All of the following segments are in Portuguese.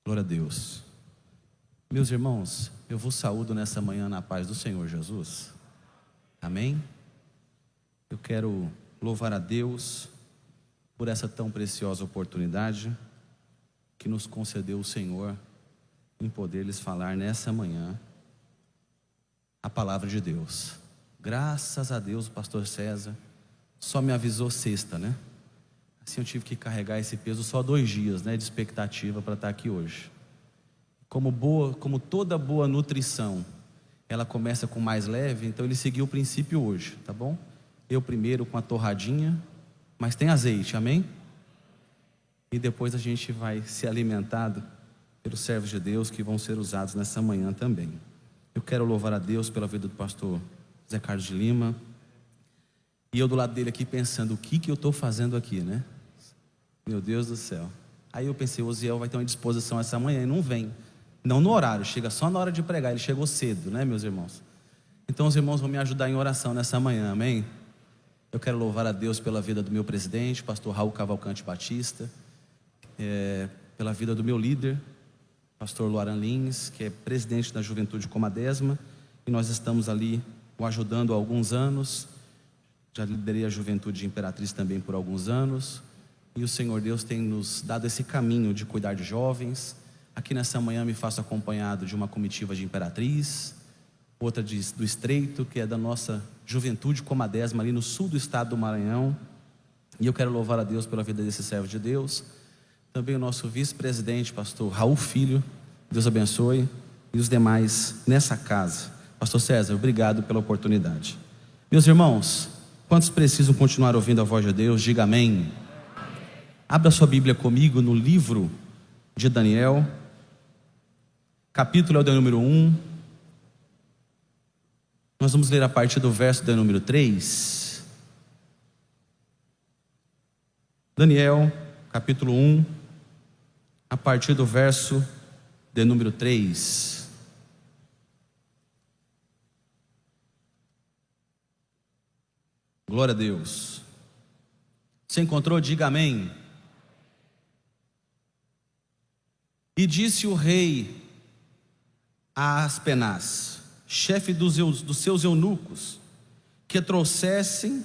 Glória a Deus. Meus irmãos, eu vos saúdo nessa manhã na paz do Senhor Jesus. Amém? Eu quero louvar a Deus por essa tão preciosa oportunidade que nos concedeu o Senhor em poder lhes falar nessa manhã a palavra de Deus. Graças a Deus, o pastor César só me avisou sexta, né? Assim eu tive que carregar esse peso só 2 dias, né, de expectativa para estar aqui hoje. Como toda boa nutrição, ela começa com mais leve, então ele seguiu o princípio hoje, tá bom? Eu primeiro com a torradinha, mas tem azeite, amém? E depois a gente vai ser alimentado pelos servos de Deus que vão ser usados nessa manhã também. Eu quero louvar a Deus pela vida do pastor Zé Carlos de Lima. E eu do lado dele aqui pensando, o que eu estou fazendo aqui, né? Meu Deus do céu. Aí eu pensei, o Osiel vai ter uma disposição essa manhã e não vem. Não no horário, chega só na hora de pregar. Ele chegou cedo, né, meus irmãos? Então os irmãos vão me ajudar em oração nessa manhã, amém? Eu quero louvar a Deus pela vida do meu presidente, pastor Raul Cavalcante Batista, pela vida do meu líder, pastor Luaran Lins, que é presidente da Juventude Comadésima, e nós estamos ali o ajudando há alguns anos. Já liderei a Juventude Imperatriz também por alguns anos, e o Senhor Deus tem nos dado esse caminho de cuidar de jovens. Aqui nessa manhã me faço acompanhado de uma comitiva de Imperatriz, outra do Estreito, que é da nossa Juventude Comadésima ali no sul do estado do Maranhão. E eu quero louvar a Deus pela vida desse servo de Deus. Também o nosso vice-presidente, pastor Raul Filho, Deus abençoe, e os demais nessa casa. Pastor César, obrigado pela oportunidade. Meus irmãos, quantos precisam continuar ouvindo a voz de Deus? Diga amém. Abra sua Bíblia comigo no livro de Daniel, capítulo é o de número 1. Nós vamos ler a partir do verso de número 3. Daniel, capítulo 1, a partir do verso de número 3. Glória a Deus. Você encontrou? Diga amém. E disse o rei a Aspenaz, chefe dos seus eunucos, que trouxessem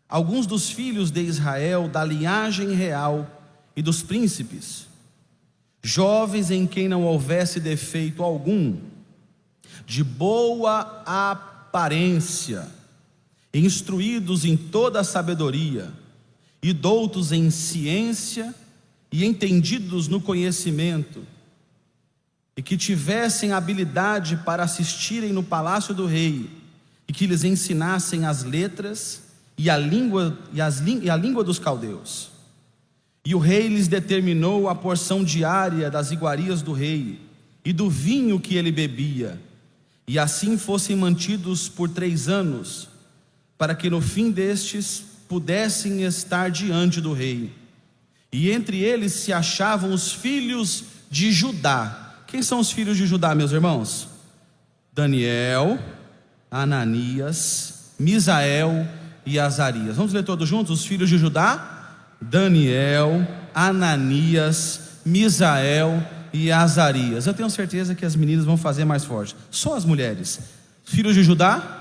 alguns dos filhos de Israel da linhagem real e dos príncipes, jovens em quem não houvesse defeito algum, de boa aparência, instruídos em toda a sabedoria, e doutos em ciência e entendidos no conhecimento, e que tivessem habilidade para assistirem no palácio do rei, e que lhes ensinassem as letras e a língua dos caldeus. E o rei lhes determinou a porção diária das iguarias do rei e do vinho que ele bebia, e assim fossem mantidos por 3 anos, para que no fim destes pudessem estar diante do rei. E entre eles se achavam os filhos de Judá. Quem são os filhos de Judá, meus irmãos? Daniel, Ananias, Misael e Azarias. Vamos ler todos juntos? Os filhos de Judá: Daniel, Ananias, Misael e Azarias. Eu tenho certeza que as meninas vão fazer mais forte. Só as mulheres. Filhos de Judá: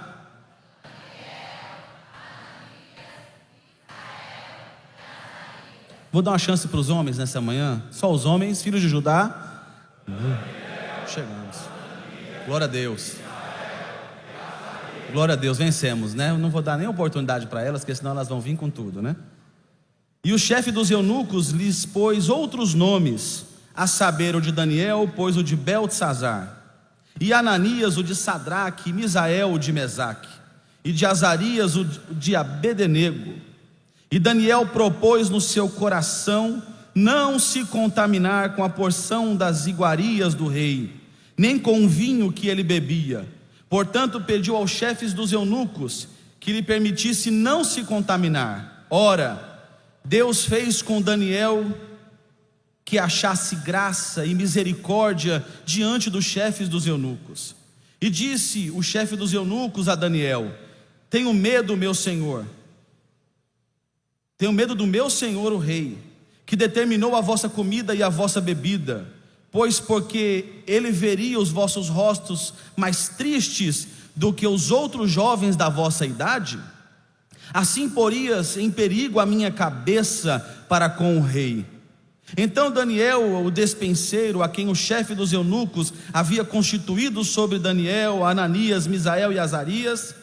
vou dar uma chance para os homens nessa manhã. Só os homens. Filhos de Judá. Chegamos. Glória a Deus. Glória a Deus, vencemos, né? Eu não vou dar nem oportunidade para elas, porque senão elas vão vir com tudo, né? E o chefe dos eunucos lhes pôs outros nomes, a saber, o de Daniel pôs o de Beltesazar, e Ananias o de Sadraque, e Misael o de Mesaque, e de Azarias o de Abednego. E Daniel propôs no seu coração não se contaminar com a porção das iguarias do rei, nem com o vinho que ele bebia. Portanto pediu aos chefes dos eunucos que lhe permitisse não se contaminar. Ora, Deus fez com Daniel que achasse graça e misericórdia diante dos chefes dos eunucos. E disse o chefe dos eunucos a Daniel: tenho medo, meu senhor, tenho medo do meu senhor o rei, que determinou a vossa comida e a vossa bebida, pois porque ele veria os vossos rostos mais tristes do que os outros jovens da vossa idade? Assim porias em perigo a minha cabeça para com o rei. Então Daniel, o despenseiro, a quem o chefe dos eunucos havia constituído sobre Daniel, Ananias, Misael e Azarias: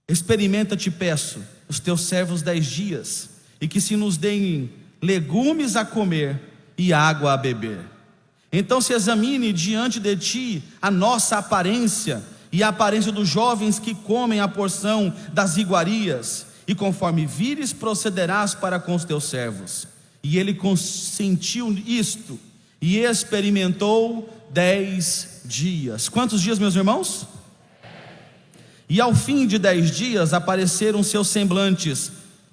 experimenta, te peço, os teus servos 10 dias, e que se nos deem legumes a comer e água a beber. Então se examine diante de ti a nossa aparência e a aparência dos jovens que comem a porção das iguarias, e conforme vires procederás para com os teus servos. E ele consentiu isto, e experimentou 10 dias. Quantos dias, meus irmãos? E ao fim de 10 dias apareceram seus semblantes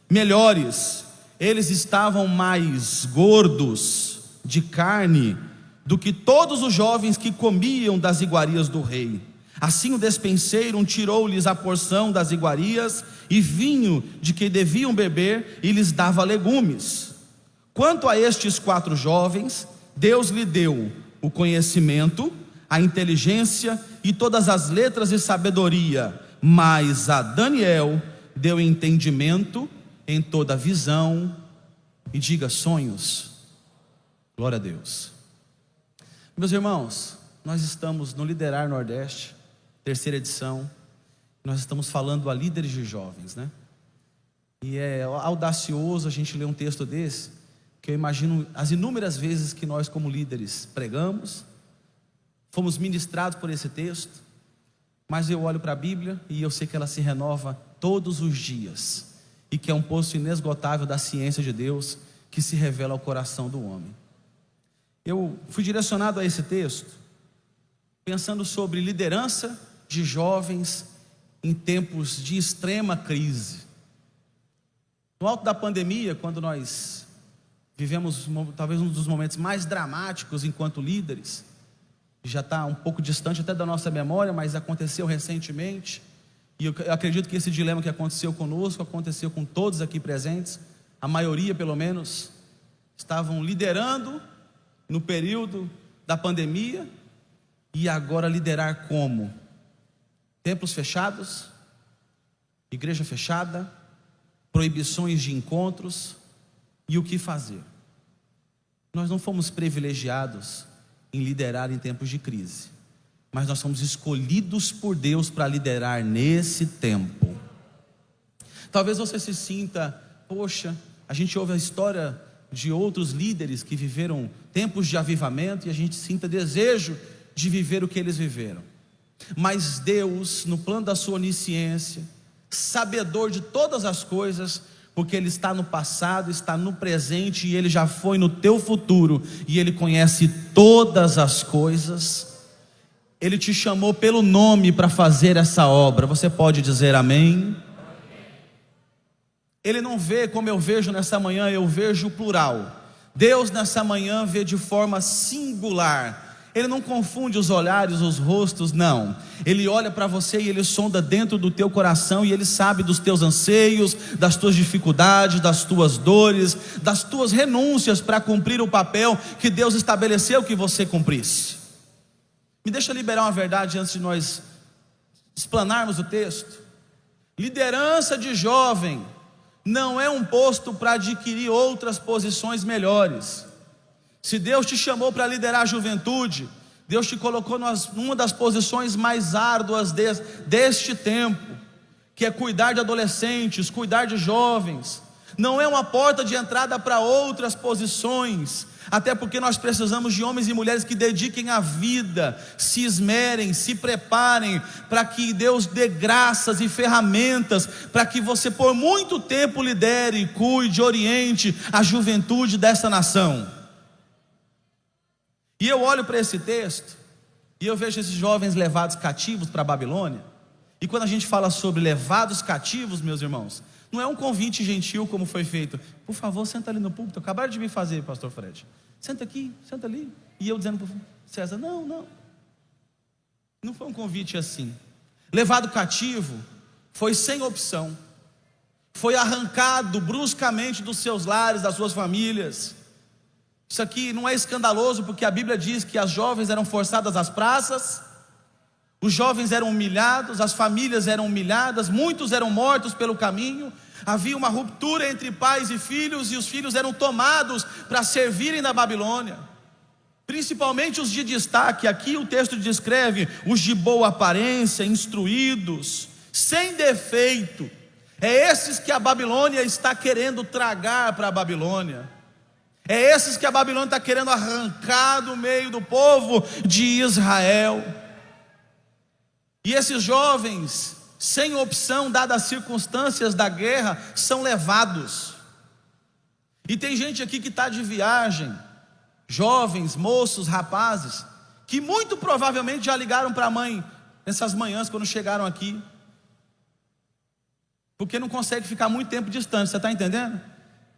melhores. Eles estavam mais gordos de carne do que todos os jovens que comiam das iguarias do rei. Assim o despenseiro tirou-lhes a porção das iguarias e vinho de que deviam beber, e lhes dava legumes. Quanto a estes 4 jovens, Deus lhe deu o conhecimento, a inteligência e todas as letras e sabedoria, mas a Daniel deu entendimento em toda visão e diga sonhos. Glória a Deus. Meus irmãos, nós estamos no Liderar Nordeste, 3ª edição. Nós estamos falando a líderes de jovens, né? E é audacioso a gente ler um texto desse, que eu imagino as inúmeras vezes que nós como líderes pregamos, fomos ministrados por esse texto, mas eu olho para a Bíblia e eu sei que ela se renova todos os dias, e que é um poço inesgotável da ciência de Deus, que se revela ao coração do homem. Eu fui direcionado a esse texto, pensando sobre liderança de jovens em tempos de extrema crise. No alto da pandemia, quando nós vivemos talvez um dos momentos mais dramáticos enquanto líderes, já está um pouco distante até da nossa memória, mas aconteceu recentemente, e eu acredito que esse dilema que aconteceu conosco, aconteceu com todos aqui presentes, a maioria pelo menos, estavam liderando no período da pandemia, e agora liderar como? Templos fechados, igreja fechada, proibições de encontros, e o que fazer? Nós não fomos privilegiados em liderar em tempos de crise, mas nós somos escolhidos por Deus para liderar nesse tempo. Talvez você se sinta, poxa, a gente ouve a história de outros líderes que viveram tempos de avivamento, e a gente sinta desejo de viver o que eles viveram. Mas Deus, no plano da sua onisciência, sabedor de todas as coisas, porque Ele está no passado, está no presente, e Ele já foi no teu futuro, e Ele conhece todas as coisas, Ele te chamou pelo nome para fazer essa obra. Você pode dizer amém? Ele não vê como eu vejo nessa manhã, eu vejo o plural. Deus nessa manhã vê de forma singular. Ele não confunde os olhares, os rostos, não. Ele olha para você e Ele sonda dentro do teu coração, e Ele sabe dos teus anseios, das tuas dificuldades, das tuas dores, das tuas renúncias para cumprir o papel que Deus estabeleceu que você cumprisse. Me deixa liberar uma verdade antes de nós explanarmos o texto. Liderança de jovem não é um posto para adquirir outras posições melhores. Se Deus te chamou para liderar a juventude, Deus te colocou numa das posições mais árduas deste tempo, que é cuidar de adolescentes, cuidar de jovens. Não é uma porta de entrada para outras posições, até porque nós precisamos de homens e mulheres que dediquem a vida, se esmerem, se preparem, para que Deus dê graças e ferramentas, para que você por muito tempo lidere, cuide, oriente a juventude dessa nação. E eu olho para esse texto, e eu vejo esses jovens levados cativos para a Babilônia. E quando a gente fala sobre levados cativos, meus irmãos, não é um convite gentil como foi feito. Por favor, senta ali no púlpito, acabaram de me fazer, pastor Fred. Senta aqui, senta ali. E eu dizendo para César, não foi um convite assim. Levado cativo foi sem opção, foi arrancado bruscamente dos seus lares, das suas famílias, Isso aqui não é escandaloso, porque a Bíblia diz que as jovens eram forçadas às praças, os jovens eram humilhados, as famílias eram humilhadas, muitos eram mortos pelo caminho. Havia uma ruptura entre pais e filhos, e os filhos eram tomados para servirem na Babilônia. Principalmente os de destaque, aqui o texto descreve os de boa aparência, instruídos, sem defeito. É esses que a Babilônia está querendo tragar para a Babilônia. É esses que a Babilônia está querendo arrancar do meio do povo de Israel. E esses jovens, sem opção, dadas as circunstâncias da guerra, são levados. E tem gente aqui que está de viagem, jovens, moços, rapazes, que muito provavelmente já ligaram para a mãe nessas manhãs quando chegaram aqui, porque não consegue ficar muito tempo distante, você está entendendo?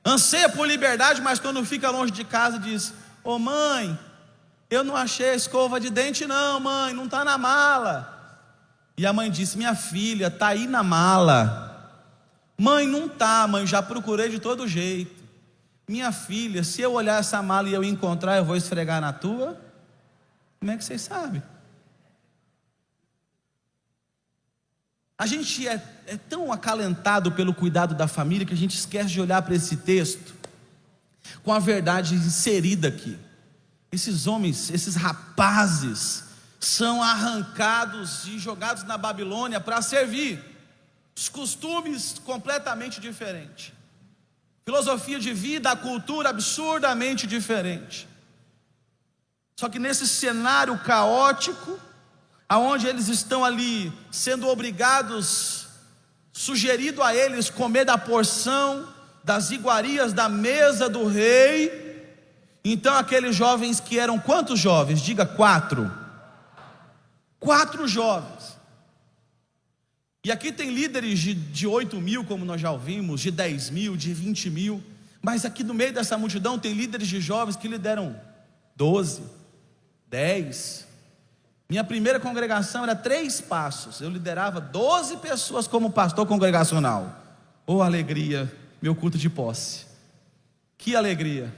Anseia por liberdade, mas quando fica longe de casa diz: ô mãe, eu não achei a escova de dente não, mãe, não está na mala. E a mãe disse: minha filha, está aí na mala. Mãe, não está, mãe, já procurei de todo jeito. Minha filha, se eu olhar essa mala e eu encontrar, eu vou esfregar na tua? Como é que vocês sabem? A gente é tão acalentado pelo cuidado da família que a gente esquece de olhar para esse texto com a verdade inserida aqui. Esses homens, esses rapazes, são arrancados e jogados na Babilônia para servir. Os costumes completamente diferentes, filosofia de vida, a cultura absurdamente diferente. Só que nesse cenário caótico, aonde eles estão ali sendo obrigados, sugerido a eles comer da porção, das iguarias da mesa do rei. Então aqueles jovens que eram quantos jovens? Diga 4 jovens. E aqui tem líderes de 8 mil, como nós já ouvimos, de 10 mil, de 20 mil. Mas aqui no meio dessa multidão tem líderes de jovens que lideram 12, 10. Minha primeira congregação era 3 passos. Eu liderava 12 pessoas como pastor congregacional. Oh, alegria, meu culto de posse. Que alegria.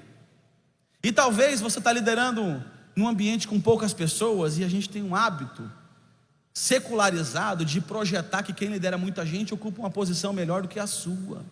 E talvez você está liderando num ambiente com poucas pessoas, e a gente tem um hábito secularizado de projetar que quem lidera muita gente ocupa uma posição melhor do que a sua.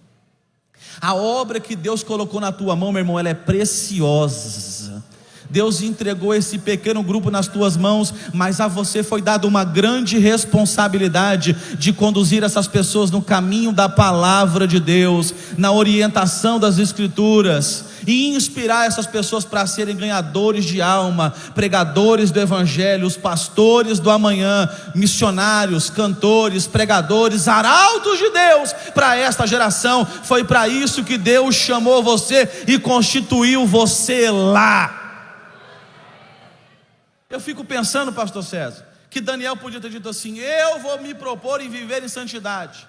A obra que Deus colocou na tua mão, meu irmão, ela é preciosa. Deus entregou esse pequeno grupo nas tuas mãos, mas a você foi dada uma grande responsabilidade de conduzir essas pessoas no caminho da palavra de Deus, na orientação das Escrituras, e inspirar essas pessoas para serem ganhadores de alma, pregadores do Evangelho, os pastores do amanhã, missionários, cantores, pregadores, arautos de Deus para esta geração. Foi para isso que Deus chamou você e constituiu você lá. Eu fico pensando, pastor César, que Daniel podia ter dito assim: eu vou me propor em viver em santidade.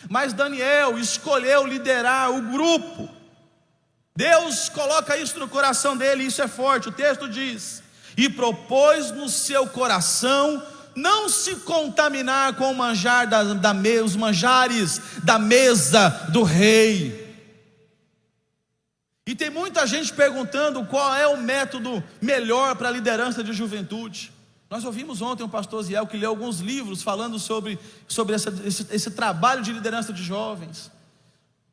Mas Daniel escolheu liderar o grupo. Deus coloca isso no coração dele, e isso é forte. O texto diz: e propôs no seu coração não se contaminar com o manjar os manjares da mesa do rei. E tem muita gente perguntando qual é o método melhor para a liderança de juventude. Nós ouvimos ontem o pastor Ziel, que leu alguns livros falando sobre esse trabalho de liderança de jovens.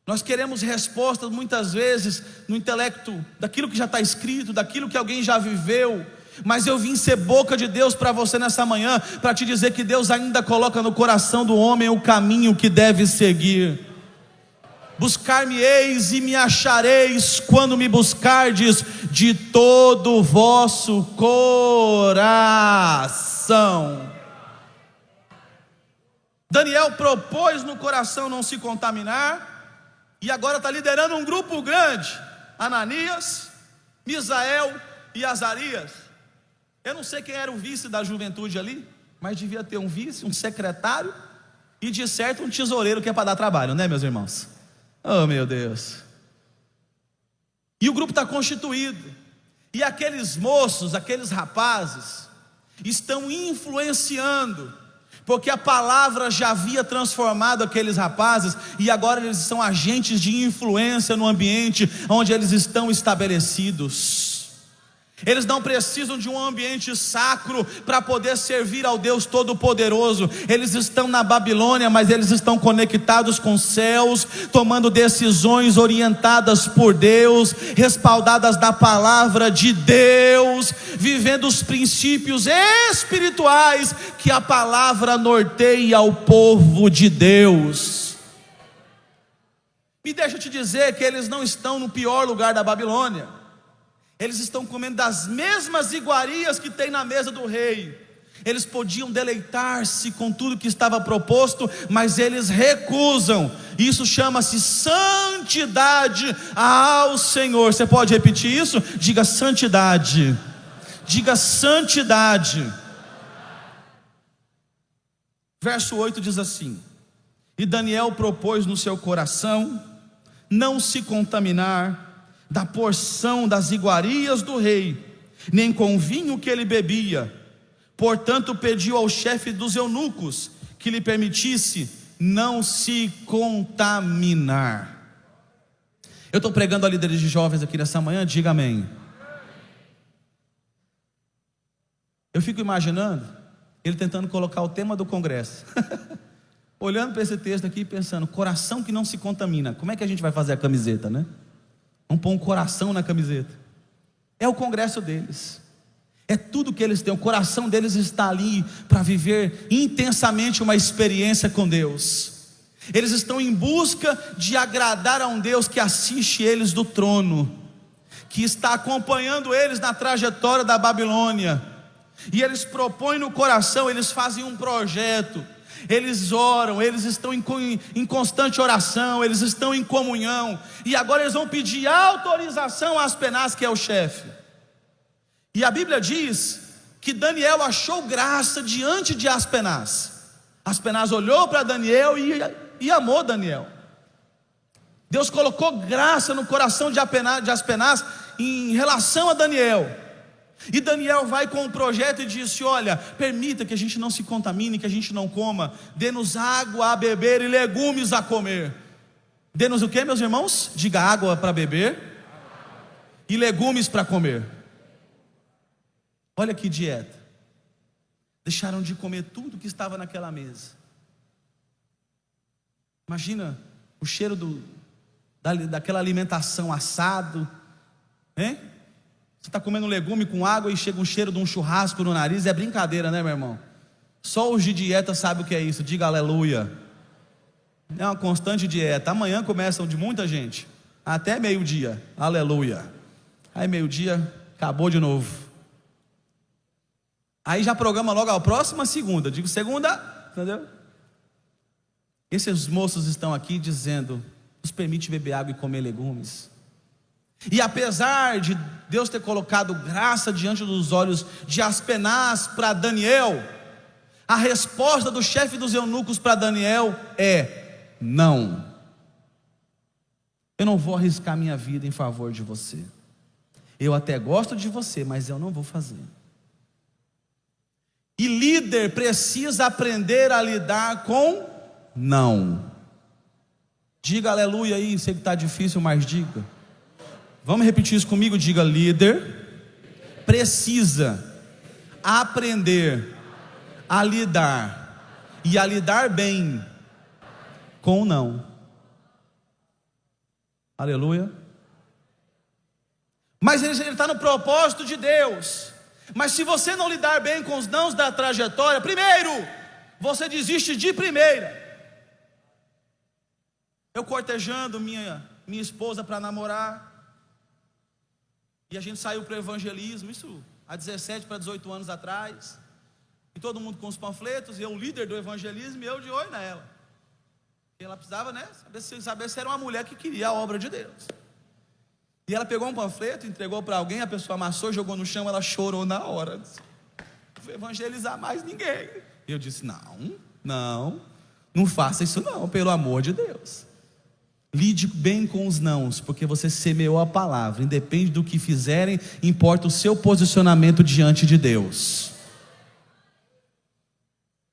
Nós queremos respostas muitas vezes no intelecto, daquilo que já está escrito, daquilo que alguém já viveu. Mas eu vim ser boca de Deus para você nessa manhã, para te dizer que Deus ainda coloca no coração do homem o caminho que deve seguir. Buscar-me-eis e me achareis quando me buscardes de todo o vosso coração. Daniel propôs no coração não se contaminar, e agora está liderando um grupo grande: Ananias, Misael e Azarias. Eu não sei quem era o vice da juventude ali, mas devia ter um vice, um secretário, e de certo um tesoureiro, que é para dar trabalho, né, meus irmãos? Oh, meu Deus. E o grupo está constituído, e aqueles moços, aqueles rapazes estão influenciando porque a palavra já havia transformado aqueles rapazes, e agora eles são agentes de influência no ambiente onde eles estão estabelecidos. Eles não precisam de um ambiente sacro para poder servir ao Deus Todo-Poderoso. Eles estão na Babilônia, mas eles estão conectados com os céus, tomando decisões orientadas por Deus, respaldadas da palavra de Deus, vivendo os princípios espirituais que a palavra norteia ao povo de Deus. Me deixa te dizer que eles não estão no pior lugar da Babilônia. Eles estão comendo das mesmas iguarias que tem na mesa do rei. Eles podiam deleitar-se com tudo que estava proposto, mas eles recusam. Isso chama-se santidade ao Senhor. Você pode repetir isso? Diga santidade. Diga santidade. Verso 8 diz assim: e Daniel propôs no seu coração não se contaminar da porção das iguarias do rei, nem com o vinho que ele bebia. Portanto pediu ao chefe dos eunucos que lhe permitisse não se contaminar. Eu estou pregando a líderes de jovens aqui nessa manhã, diga amém. Eu fico imaginando ele tentando colocar o tema do congresso olhando para esse texto aqui e pensando, coração que não se contamina, como é que a gente vai fazer a camiseta, né? Vamos pôr um coração na camiseta. É o congresso deles, é tudo que eles têm. O coração deles está ali para viver intensamente uma experiência com Deus. Eles estão em busca de agradar a um Deus que assiste eles do trono, que está acompanhando eles na trajetória da Babilônia. E eles propõem no coração, eles fazem um projeto, eles oram, eles estão em constante oração, eles estão em comunhão, e agora eles vão pedir autorização a Aspenaz, que é o chefe. E a Bíblia diz que Daniel achou graça diante de Aspenaz. Aspenaz olhou para Daniel e amou Daniel. Deus colocou graça no coração de Aspenaz em relação a Daniel. E Daniel vai com o projeto e disse: olha, permita que a gente não se contamine, que a gente não coma, dê-nos água a beber e legumes a comer. Dê-nos o que, meus irmãos? Diga: água para beber e legumes para comer. Olha que dieta. Deixaram de comer tudo que estava naquela mesa. Imagina o cheiro daquela alimentação assado, hein? Você está comendo legume com água e chega um cheiro de um churrasco no nariz. É brincadeira, né, meu irmão? Só os de dieta sabem o que é isso. Diga aleluia. É uma constante dieta. Amanhã começam de muita gente, até meio-dia, aleluia. Aí meio-dia, acabou de novo. Aí já programa logo a próxima segunda. Digo segunda, entendeu? Esses moços estão aqui dizendo: nos permite beber água e comer legumes. E apesar de Deus ter colocado graça diante dos olhos de Aspenaz para Daniel, a resposta do chefe dos eunucos para Daniel é: não. Eu não vou arriscar minha vida em favor de você. Eu até gosto de você, mas eu não vou fazer. E líder precisa aprender a lidar com não. Diga aleluia aí, sei que está difícil, mas diga. Vamos repetir isso comigo, diga: líder precisa aprender a lidar e a lidar bem com o não. Aleluia. Mas ele está no propósito de Deus. Mas se você não lidar bem com os nãos da trajetória, primeiro, você desiste de primeira. Eu cortejando minha esposa para namorar, e a gente saiu para o evangelismo, isso há 17 para 18 anos atrás, e todo mundo com os panfletos, e eu líder do evangelismo, e eu de olho nela. E ela precisava, né, saber se era uma mulher que queria a obra de Deus. E ela pegou um panfleto, entregou para alguém, a pessoa amassou, jogou no chão, ela chorou na hora. Não vou evangelizar mais ninguém. E eu disse: não faça isso não, pelo amor de Deus. Lide bem com os nãos, porque você semeou a palavra. Independe do que fizerem, importa o seu posicionamento diante de Deus.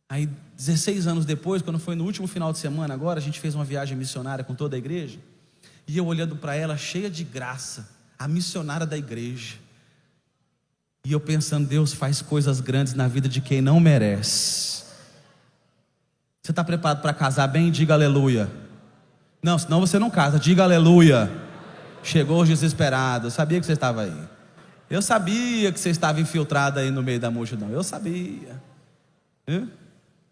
Aí 16 anos depois, quando foi no último final de semana agora, a gente fez uma viagem missionária com toda a igreja, e eu olhando para ela, cheia de graça, a missionária da igreja, e eu pensando, Deus faz coisas grandes na vida de quem não merece. Você está preparado para casar bem? Diga aleluia. Não, senão você não casa, diga aleluia. Chegou os desesperados, eu sabia que você estava aí. Eu sabia que você estava infiltrado aí no meio da multidão, eu sabia.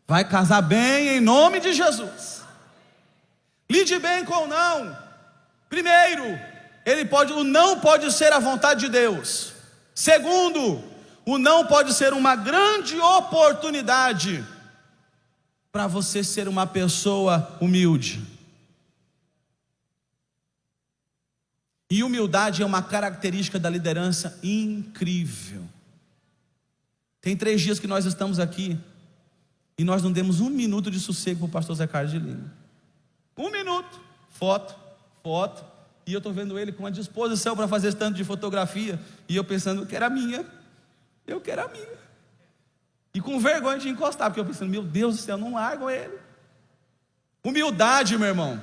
Vai casar bem em nome de Jesus. Lide bem com o não. Primeiro, o não pode ser a vontade de Deus. Segundo, o não pode ser uma grande oportunidade para você ser uma pessoa humilde. E humildade é uma característica da liderança incrível. Tem 3 dias que nós estamos aqui e nós não demos 1 minuto de sossego para o pastor Zé Carlos de Lima. 1 minuto, foto. E eu estou vendo ele com uma disposição para fazer esse tanto de fotografia. E eu pensando que era minha. Eu quero a minha. E com vergonha de encostar, porque eu pensando, meu Deus do céu, não largam ele. Humildade, meu irmão.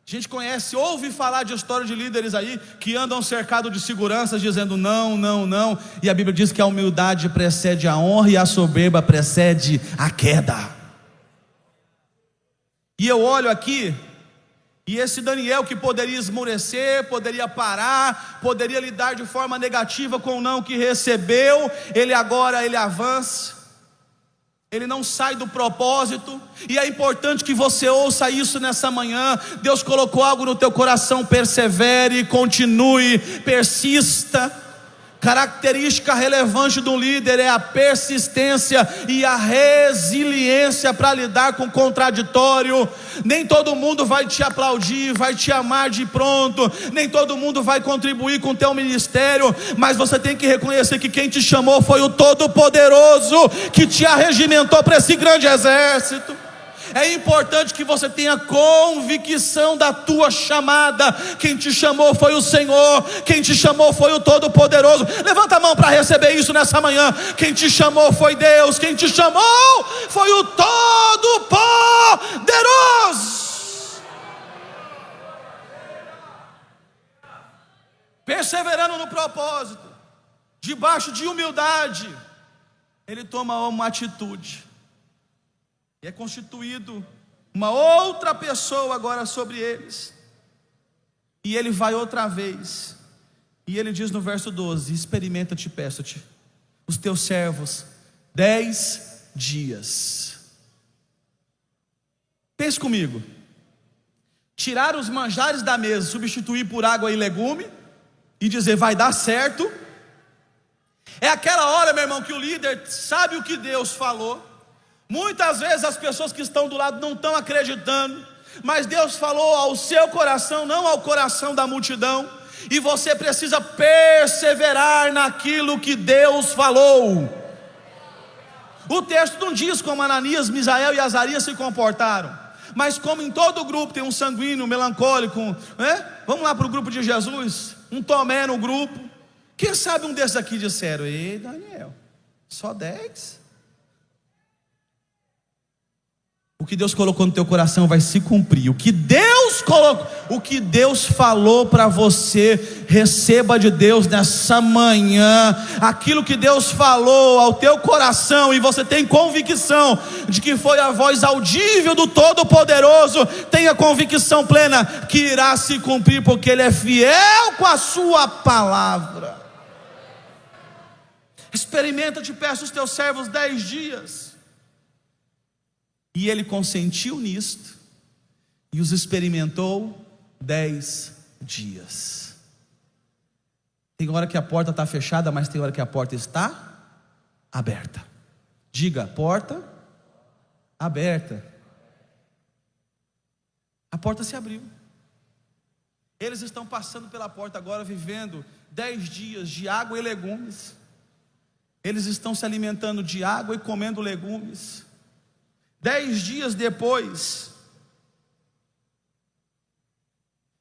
A gente ouve falar de história de líderes aí que andam cercados de seguranças dizendo não, não, não. E a Bíblia diz que a humildade precede a honra e a soberba precede a queda. E eu olho aqui, e esse Daniel que poderia esmorecer, poderia parar, poderia lidar de forma negativa com o não que recebeu, ele avança. Ele não sai do propósito. E é importante que você ouça isso nessa manhã. Deus colocou algo no teu coração. Persevere, continue, persista. Característica relevante do líder é a persistência e a resiliência para lidar com o contraditório. Nem todo mundo vai te aplaudir, vai te amar de pronto. Nem todo mundo vai contribuir com o teu ministério. Mas você tem que reconhecer que quem te chamou foi o Todo-Poderoso, que te arregimentou para esse grande exército. É importante que você tenha convicção da tua chamada. Quem te chamou foi o Senhor. Quem te chamou foi o Todo-Poderoso. Levanta a mão para receber isso nessa manhã. Quem te chamou foi Deus. Quem te chamou foi o Todo-Poderoso. Perseverando no propósito, debaixo de humildade, ele toma uma atitude. E é constituído uma outra pessoa agora sobre eles. E ele vai outra vez. E ele diz no verso 12: experimenta-te, peço-te, os teus servos 10 dias. Pense comigo. Tirar os manjares da mesa, substituir por água e legume, e dizer vai dar certo. É aquela hora, meu irmão, que o líder sabe o que Deus falou. Muitas vezes as pessoas que estão do lado não estão acreditando, mas Deus falou ao seu coração, não ao coração da multidão. E você precisa perseverar naquilo que Deus falou. O texto não diz como Ananias, Misael e Azarias se comportaram, mas como em todo grupo tem um sanguíneo, melancólico, né? Vamos lá para o grupo de Jesus, um Tomé no grupo. Quem sabe um desses aqui disseram: ei Daniel, só 10? O que Deus colocou no teu coração vai se cumprir. O que Deus colocou, o que Deus falou para você, receba de Deus nessa manhã. Aquilo que Deus falou ao teu coração, e você tem convicção de que foi a voz audível do Todo-Poderoso, tenha convicção plena que irá se cumprir, porque Ele é fiel com a sua palavra. Experimenta, te peço, os teus servos 10 dias. E ele consentiu nisto, e os experimentou 10 dias. Tem hora que a porta está fechada, mas tem hora que a porta está aberta. Diga, porta aberta. A porta se abriu. Eles estão passando pela porta agora, vivendo 10 dias de água e legumes. Eles estão se alimentando de água e comendo legumes. 10 dias depois,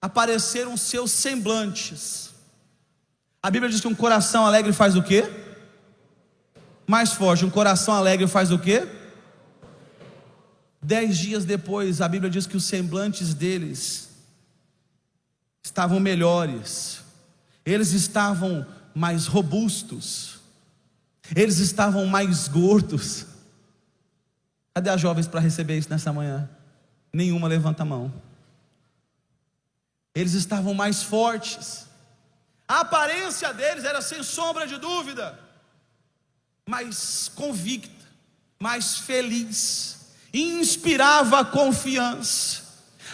apareceram seus semblantes. A Bíblia diz que um coração alegre faz o quê? Mais forte, um coração alegre faz o quê? 10 dias depois, a Bíblia diz que os semblantes deles estavam melhores, eles estavam mais robustos, eles estavam mais gordos. Cadê as jovens para receber isso nessa manhã? Nenhuma levanta a mão. Eles estavam mais fortes, a aparência deles era sem sombra de dúvida, mais convicta, mais feliz, inspirava confiança.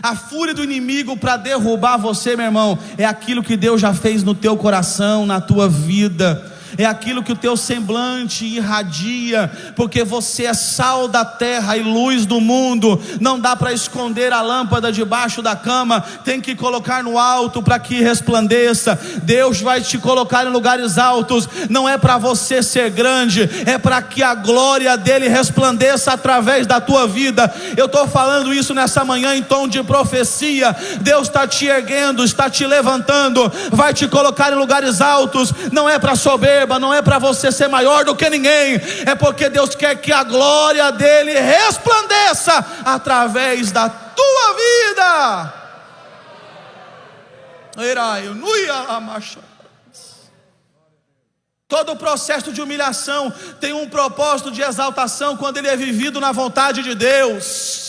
A fúria do inimigo para derrubar você, meu irmão, é aquilo que Deus já fez no teu coração, na tua vida. É aquilo que o teu semblante irradia, porque você é sal da terra e luz do mundo. Não dá para esconder a lâmpada debaixo da cama, tem que colocar no alto para que resplandeça. Deus vai te colocar em lugares altos, não é para você ser grande, é para que a glória dele resplandeça através da tua vida. Eu estou falando isso nessa manhã em tom de profecia. Deus está te erguendo, está te levantando, vai te colocar em lugares altos. Não é para soberba, não é para você ser maior do que ninguém, é porque Deus quer que a glória dele resplandeça através da tua vida. Todo o processo de humilhação tem um propósito de exaltação quando ele é vivido na vontade de Deus.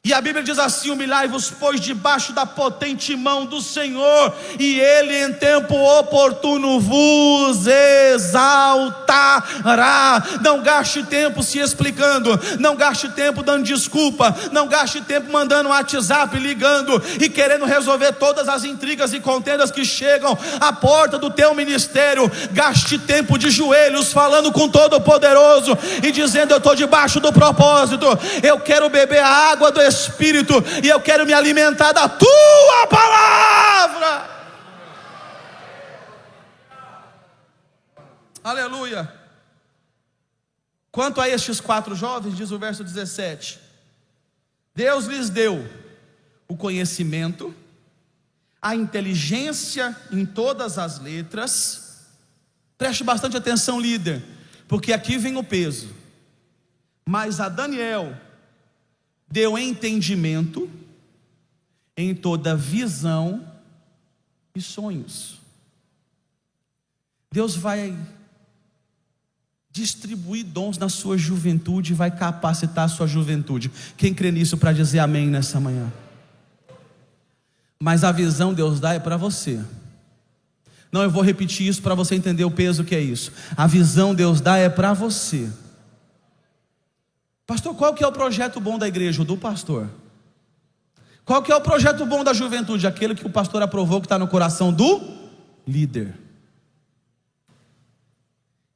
E a Bíblia diz assim: humilhai-vos, pois, debaixo da potente mão do Senhor, e Ele em tempo oportuno vos exaltará. Não gaste tempo se explicando, não gaste tempo dando desculpa, não gaste tempo mandando um WhatsApp, ligando e querendo resolver todas as intrigas e contendas que chegam à porta do teu ministério. Gaste tempo de joelhos, falando com Todo-Poderoso e dizendo: eu estou debaixo do propósito, eu quero beber a água do Espírito, e eu quero me alimentar da tua palavra. Aleluia. Quanto a estes 4 jovens, diz o verso 17: Deus lhes deu o conhecimento, a inteligência em todas as letras. Preste bastante atenção, líder, porque aqui vem o peso. Mas a Daniel deu entendimento em toda visão e sonhos. Deus vai distribuir dons na sua juventude, vai capacitar a sua juventude. Quem crê nisso para dizer amém nessa manhã? Mas a visão Deus dá é para você. Não, eu vou repetir isso para você entender o peso que é isso. A visão Deus dá é para você. Pastor, qual que é o projeto bom da igreja? O do pastor. Qual que é o projeto bom da juventude? Aquele que o pastor aprovou, que está no coração do líder.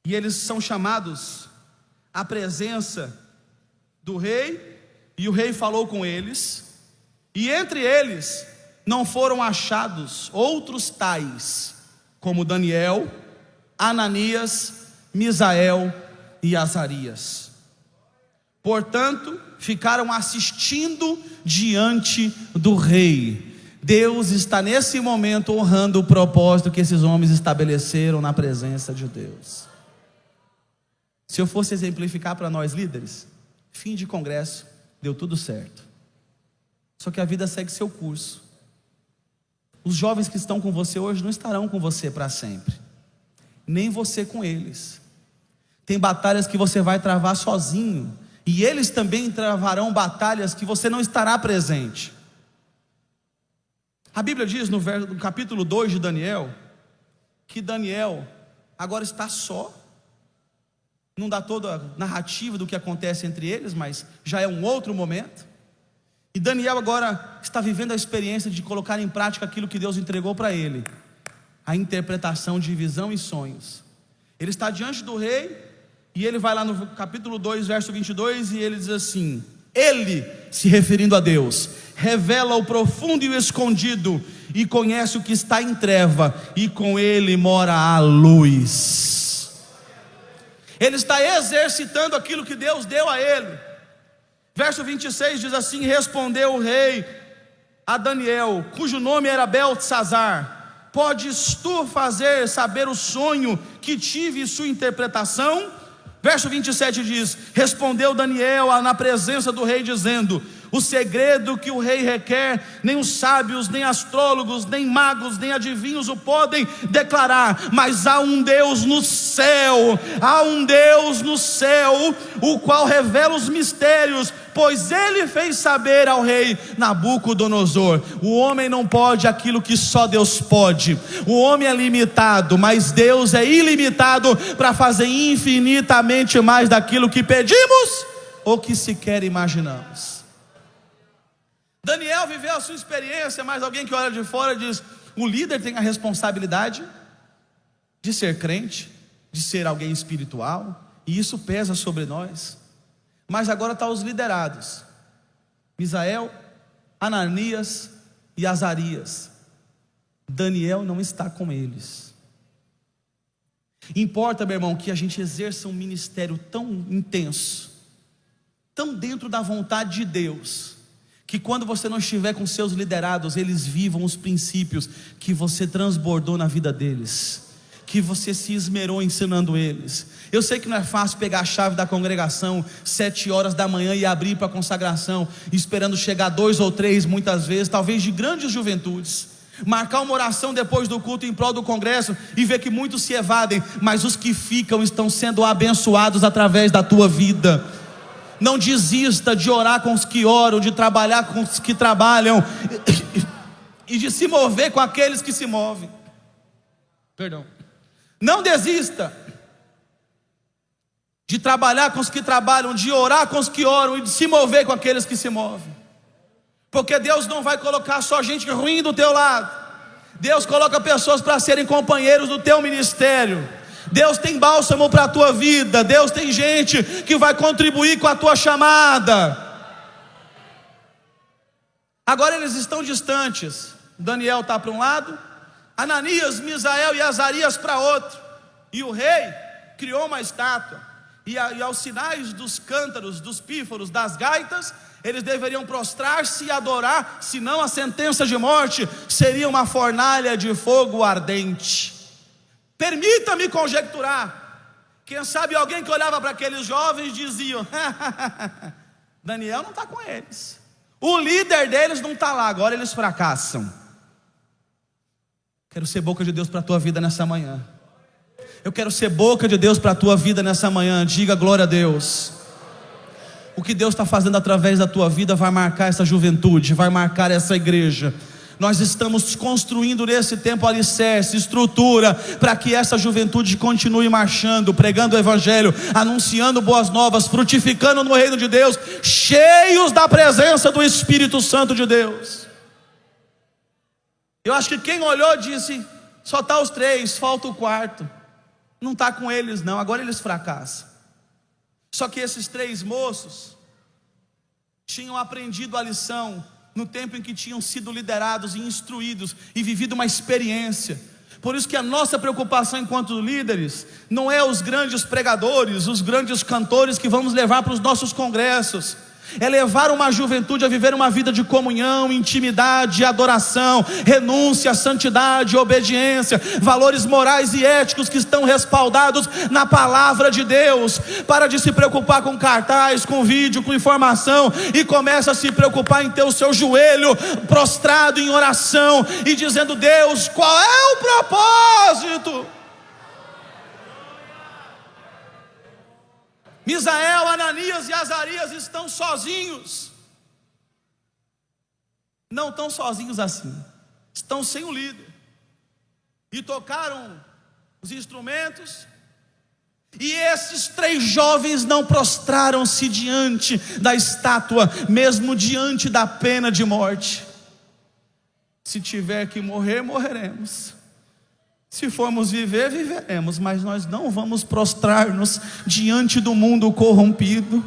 E eles são chamados à presença do rei, e o rei falou com eles, e entre eles não foram achados outros tais, como Daniel, Ananias, Misael e Azarias. Portanto, ficaram assistindo diante do rei. Deus está nesse momento honrando o propósito que esses homens estabeleceram na presença de Deus. Se eu fosse exemplificar para nós líderes, fim de congresso, deu tudo certo. Só que a vida segue seu curso. Os jovens que estão com você hoje não estarão com você para sempre, nem você com eles. Tem batalhas que você vai travar sozinho, e eles também travarão batalhas que você não estará presente. A Bíblia diz no capítulo 2 de Daniel, que Daniel agora está só. Não dá toda a narrativa do que acontece entre eles, mas já é um outro momento. E Daniel agora está vivendo a experiência de colocar em prática aquilo que Deus entregou para ele, a interpretação de visão e sonhos. Ele está diante do rei, e ele vai lá no capítulo 2, verso 22, e ele diz assim: ele, se referindo a Deus, revela o profundo e o escondido, e conhece o que está em treva, e com ele mora a luz. Ele está exercitando aquilo que Deus deu a ele. Verso 26 diz assim: respondeu o rei a Daniel, cujo nome era Beltesazar: podes tu fazer saber o sonho que tive e sua interpretação? Verso 27 diz: respondeu Daniel na presença do rei, dizendo: o segredo que o rei requer, nem os sábios, nem astrólogos, nem magos, nem adivinhos o podem declarar, mas há um Deus no céu, há um Deus no céu, o qual revela os mistérios, pois ele fez saber ao rei Nabucodonosor. O homem não pode aquilo que só Deus pode. O homem é limitado, mas Deus é ilimitado para fazer infinitamente mais daquilo que pedimos ou que sequer imaginamos. Daniel viveu a sua experiência, mas alguém que olha de fora diz: o líder tem a responsabilidade de ser crente, de ser alguém espiritual, e isso pesa sobre nós. Mas agora estão os liderados: Misael, Ananias e Azarias. Daniel não está com eles. Importa, meu irmão, que a gente exerça um ministério tão intenso, tão dentro da vontade de Deus, que quando você não estiver com seus liderados, eles vivam os princípios que você transbordou na vida deles, que você se esmerou ensinando eles. Eu sei que não é fácil pegar a chave da congregação 7 horas da manhã e abrir para a consagração, esperando chegar 2 ou 3, muitas vezes, talvez de grandes juventudes, marcar uma oração depois do culto em prol do congresso e ver que muitos se evadem, mas os que ficam estão sendo abençoados através da tua vida. Não desista de orar com os que oram, de trabalhar com os que trabalham e de se mover com aqueles que se movem. Perdão. Não desista de trabalhar com os que trabalham, de orar com os que oram e de se mover com aqueles que se movem. Porque Deus não vai colocar só gente ruim do teu lado. Deus coloca pessoas para serem companheiros do teu ministério. Deus tem bálsamo para a tua vida. Deus tem gente que vai contribuir com a tua chamada. Agora eles estão distantes. Daniel está para um lado, Ananias, Misael e Azarias para outro. E o rei criou uma estátua, e aos sinais dos cântaros, dos pífaros, das gaitas, eles deveriam prostrar-se e adorar, senão a sentença de morte seria uma fornalha de fogo ardente. Permita-me conjecturar, quem sabe alguém que olhava para aqueles jovens dizia: Daniel não está com eles, o líder deles não está lá, agora eles fracassam. Quero ser boca de Deus para a tua vida nessa manhã. Eu quero ser boca de Deus para a tua vida nessa manhã. Diga glória a Deus. O que Deus está fazendo através da tua vida vai marcar essa juventude, vai marcar essa igreja. Nós estamos construindo nesse tempo alicerce, estrutura, para que essa juventude continue marchando, pregando o evangelho, anunciando boas novas, frutificando no reino de Deus, cheios da presença do Espírito Santo de Deus. Eu acho que quem olhou disse: só está os 3, falta o 4. Não está com eles não, agora eles fracassam. Só que esses 3 moços tinham aprendido a lição no tempo em que tinham sido liderados e instruídos e vivido uma experiência. Por isso que a nossa preocupação enquanto líderes não é os grandes pregadores, os grandes cantores que vamos levar para os nossos congressos. É levar uma juventude a viver uma vida de comunhão, intimidade, adoração, renúncia, santidade, obediência, valores morais e éticos que estão respaldados na palavra de Deus. Para de se preocupar com cartaz, com vídeo, com informação, e começa a se preocupar em ter o seu joelho prostrado em oração e dizendo: Deus, qual é o propósito? Misael, Ananias e Azarias estão sozinhos. Não estão sozinhos assim, estão sem o líder. E tocaram os instrumentos, e esses 3 jovens não prostraram-se diante da estátua, mesmo diante da pena de morte. Se tiver que morrer, morreremos. Se formos viver, viveremos, mas nós não vamos prostrar-nos diante do mundo corrompido.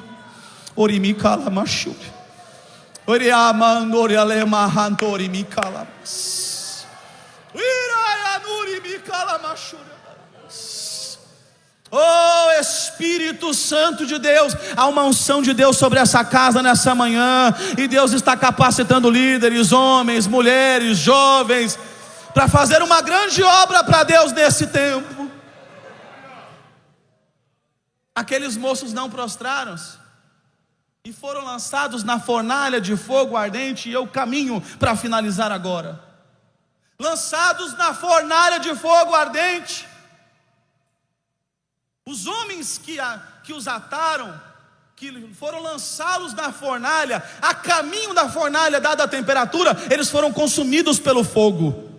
Oh Espírito Santo de Deus, há uma unção de Deus sobre essa casa nessa manhã, e Deus está capacitando líderes, homens, mulheres, jovens, para fazer uma grande obra para Deus nesse tempo. Aqueles moços não prostraram-se e foram lançados na fornalha de fogo ardente. E eu caminho para finalizar agora. Lançados na fornalha de fogo ardente, os homens que os ataram, que foram lançá-los na fornalha, a caminho da fornalha, dada a temperatura, eles foram consumidos pelo fogo.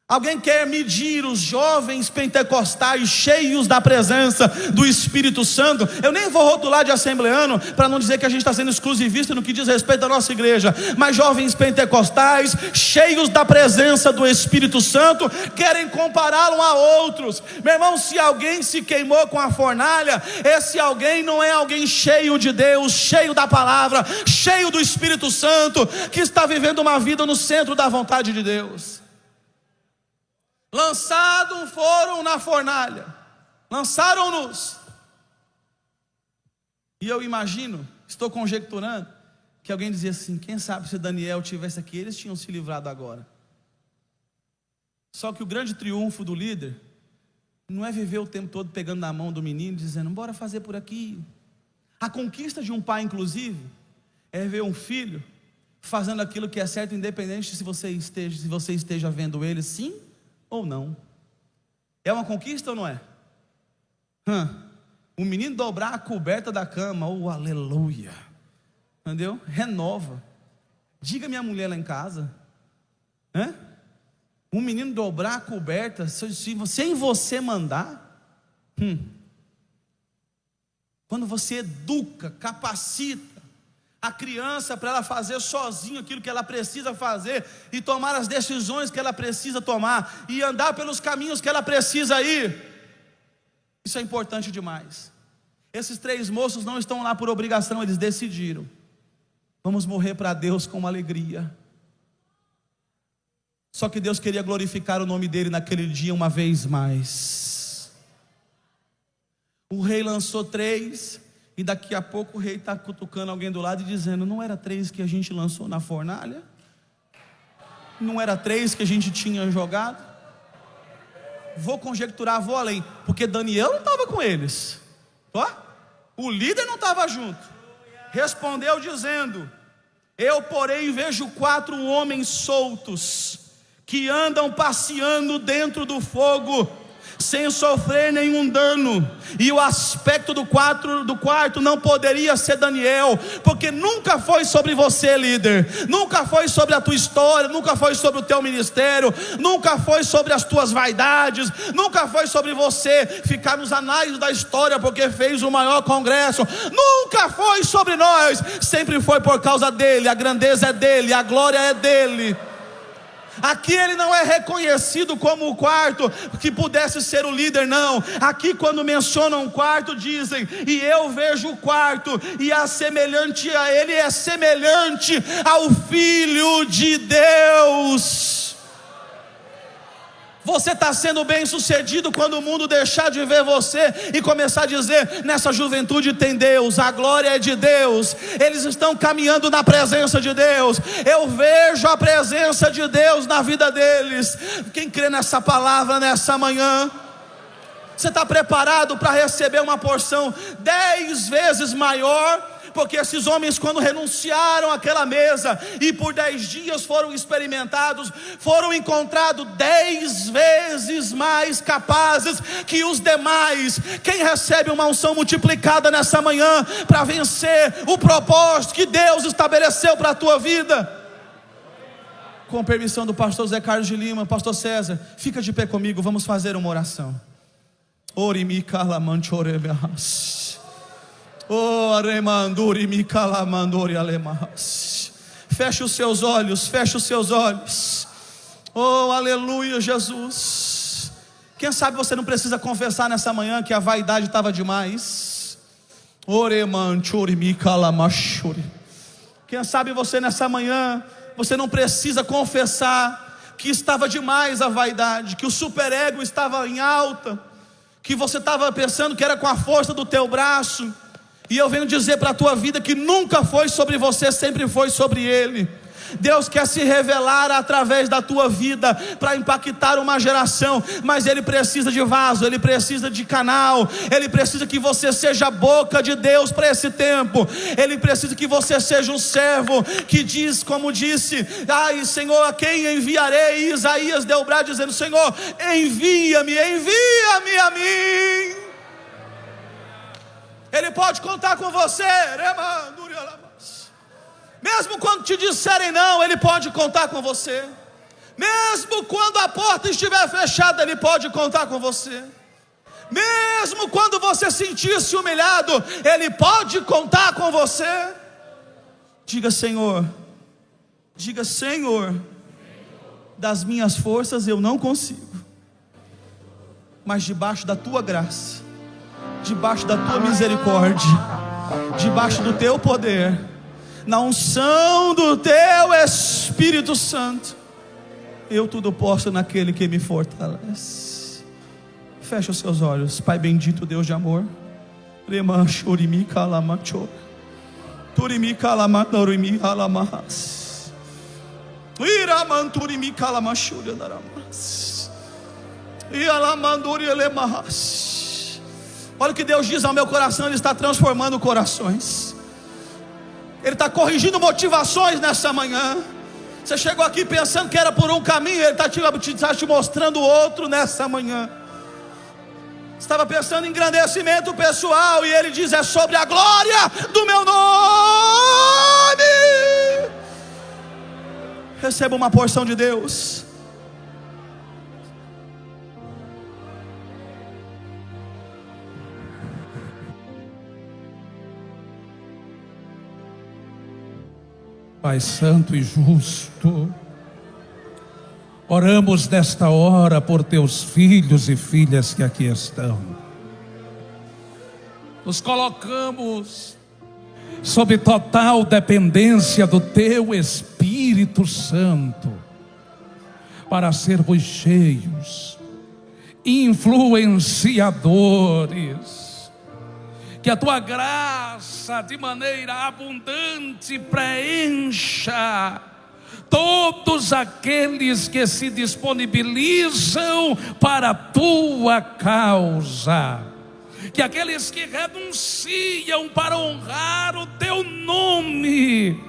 Alguém quer medir os jovens pentecostais cheios da presença do Espírito Santo? Eu nem vou rotular de assembleano, para não dizer que a gente está sendo exclusivista no que diz respeito à nossa igreja, mas jovens pentecostais cheios da presença do Espírito Santo querem compará-lo a outros. Meu irmão, se alguém se queimou com a fornalha, esse alguém não é alguém cheio de Deus, cheio da palavra, cheio do Espírito Santo, que está vivendo uma vida no centro da vontade de Deus. Lançados foram na fornalha, lançaram-nos. E eu imagino, estou conjecturando, que alguém dizia assim: quem sabe se Daniel tivesse aqui, eles tinham se livrado agora. Só que o grande triunfo do líder não é viver o tempo todo pegando na mão do menino, dizendo: bora fazer por aqui. A conquista de um pai, inclusive, é ver um filho fazendo aquilo que é certo, independente se você esteja vendo ele sim ou não. É uma conquista ou não é? O menino dobrar a coberta da cama, oh aleluia, entendeu? Renova. Diga minha mulher lá em casa, um menino dobrar a coberta, sem você mandar. Quando você educa, capacita a criança para ela fazer sozinho aquilo que ela precisa fazer, e tomar as decisões que ela precisa tomar, e andar pelos caminhos que ela precisa ir, isso é importante demais. Esses 3 moços não estão lá por obrigação, eles decidiram: vamos morrer para Deus com alegria. Só que Deus queria glorificar o nome dele naquele dia uma vez mais. O rei lançou 3, e daqui a pouco o rei está cutucando alguém do lado e dizendo: não era 3 que a gente lançou na fornalha? Não era 3 que a gente tinha jogado? Vou conjecturar, vou além, porque Daniel não estava com eles, o líder não estava junto. Respondeu dizendo: eu porém vejo 4 homens soltos, que andam passeando dentro do fogo, sem sofrer nenhum dano. E o aspecto do quarto não poderia ser Daniel, porque nunca foi sobre você, líder, nunca foi sobre a tua história, nunca foi sobre o teu ministério, nunca foi sobre as tuas vaidades, nunca foi sobre você ficar nos anais da história porque fez o maior congresso, nunca foi sobre nós, sempre foi por causa dele. A grandeza é dele, a glória é dele. Aqui ele não é reconhecido como o quarto que pudesse ser o líder, não. Aqui quando mencionam quarto, dizem: e eu vejo o quarto, e a semelhante a ele é semelhante ao Filho de Deus. Você está sendo bem sucedido quando o mundo deixar de ver você e começar a dizer: nessa juventude tem Deus, a glória é de Deus, eles estão caminhando na presença de Deus, eu vejo a presença de Deus na vida deles. Quem crê nessa palavra nessa manhã? Você está preparado para receber uma porção 10 vezes maior? Porque esses homens, quando renunciaram àquela mesa e por 10 dias foram experimentados, foram encontrados 10 vezes mais capazes que os demais. Quem recebe uma unção multiplicada nessa manhã para vencer o propósito que Deus estabeleceu para a tua vida? Com permissão do pastor Zé Carlos de Lima, pastor César, fica de pé comigo, vamos fazer uma oração. Orimi kalamante orebeas. Oh, aremanduri mi calamandori alemas. Feche os seus olhos, feche os seus olhos. Oh, aleluia, Jesus. Quem sabe você não precisa confessar nessa manhã que a vaidade estava demais. Oremanturi mi calamachuri. Quem sabe você nessa manhã, você não precisa confessar que estava demais a vaidade, que o superego estava em alta, que você estava pensando que era com a força do teu braço. E eu venho dizer para a tua vida que nunca foi sobre você, sempre foi sobre Ele. Deus quer se revelar através da tua vida para impactar uma geração, mas Ele precisa de vaso, Ele precisa de canal, Ele precisa que você seja a boca de Deus para esse tempo. Ele precisa que você seja um servo que diz, como disse: ai Senhor, a quem enviarei? E Isaías deu brado dizendo: Senhor, envia-me a mim. Ele pode contar com você, mesmo quando te disserem não, Ele pode contar com você. Mesmo quando a porta estiver fechada, Ele pode contar com você. Mesmo quando você sentir-se humilhado, Ele pode contar com você. Diga: Senhor, das minhas forças eu não consigo, mas debaixo da tua graça, debaixo da tua misericórdia, debaixo do teu poder, na unção do teu Espírito Santo, eu tudo posso naquele que me fortalece. Fecha os seus olhos. Pai bendito, Deus de amor, olha o que Deus diz ao meu coração. Ele está transformando corações, Ele está corrigindo motivações nessa manhã. Você chegou aqui pensando que era por um caminho, Ele está te mostrando outro nessa manhã. Estava pensando em engrandecimento pessoal, e Ele diz: é sobre a glória do meu nome. Receba uma porção de Deus. Pai santo e justo, oramos nesta hora por teus filhos e filhas que aqui estão. Nos colocamos sob total dependência do teu Espírito Santo, para sermos cheios, influenciadores. Que a tua graça de maneira abundante preencha todos aqueles que se disponibilizam para a tua causa. Que aqueles que renunciam para honrar o teu nome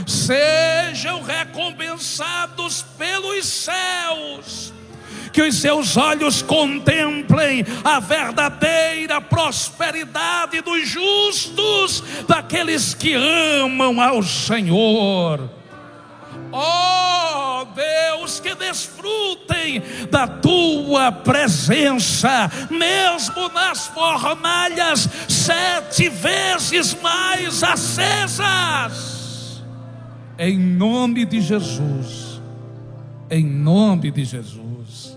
sejam recompensados pelos céus. Que os seus olhos contemplem a verdadeira prosperidade dos justos, daqueles que amam ao Senhor. Oh Deus, que desfrutem da tua presença, mesmo nas fornalhas 7 vezes mais acesas. Em nome de Jesus, em nome de Jesus.